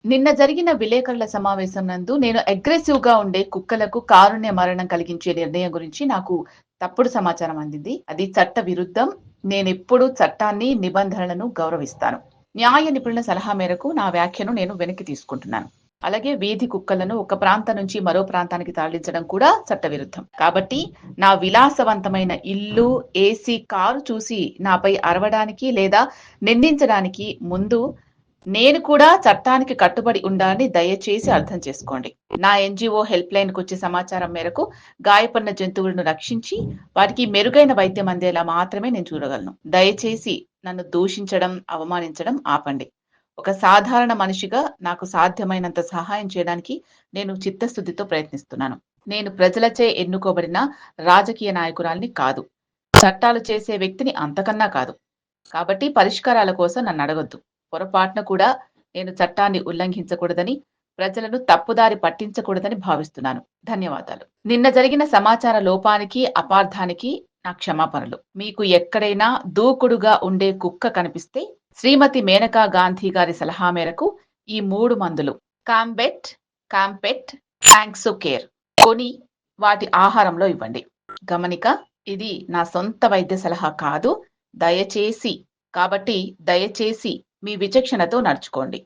నిన్న జరిగిన విలేకరుల సమావేశం నందు నేను అగ్రెసివ్‌గా ఉండే కుక్కలకు కారుణ్య మరణం కలిగించే నిర్ణయం గురించి నాకు తప్పుడు సమాచారం అందింది. అది చట్ట విరుద్ధం. నేనెప్పుడూ చట్టాన్ని, నిబంధనలను గౌరవిస్తాను. న్యాయ నిపుణుల సలహా మేరకు నా వ్యాఖ్యను నేను వెనక్కి తీసుకుంటున్నాను. అలాగే వీధి కుక్కలను ఒక ప్రాంతం నుంచి మరో ప్రాంతానికి తరలించడం కూడా చట్టవిరుద్ధం. కాబట్టి నా విలాసవంతమైన ఇల్లు, ఏసీ కారు చూసి నాపై అరవడానికి లేదా నిందించడానికి ముందు నేను కూడా చట్టానికి కట్టుబడి ఉండాలని దయచేసి అర్థం చేసుకోండి. నా ఎన్‌జీఓ హెల్ప్ లైన్‌కొచ్చే సమాచారం మేరకు గాయపడిన జంతువులను రక్షించి, వాటికి మెరుగైన వైద్యం అందేలా మాత్రమే నేను చూడగలను. దయచేసి నన్ను దూషించడం, అవమానించడం ఆపండి. ఒక సాధారణ మనిషిగా నాకు సాధ్యమైనంత సహాయం చేయడానికి నేను చిత్తశుద్ధితో ప్రయత్నిస్తున్నాను. నేను ప్రజలచే ఎన్నుకోబడిన రాజకీయ నాయకురాలిని కాదు. చట్టాలు చేసే వ్యక్తిని అంతకన్నా కాదు. కాబట్టి పరిష్కారాల కోసం నన్నడగొద్దు. పొరపాటున కూడా నేను చట్టాన్ని ఉల్లంఘించకూడదని, ప్రజలను తప్పుదారి పట్టించకూడదని భావిస్తున్నాను. ధన్యవాదాలు. నిన్న జరిగిన సమాచార లోపానికి, అపార్థానికి నా క్షమాపణలు. మీకు ఎక్కడైనా దూకుడుగా ఉండే కుక్క కనిపిస్తే శ్రీమతి మేనకా గాంధీ గారి సలహా మేరకు ఈ 3 మందులు కాంబెట్, కాంపెట్, యాంక్సోకేర్ కొని వాటి ఆహారంలో ఇవ్వండి. గమనిక, ఇది నా సొంత వైద్య సలహా కాదు. దయచేసి కాబట్టి దయచేసి మీ విచక్షణతో నడుచుకోండి.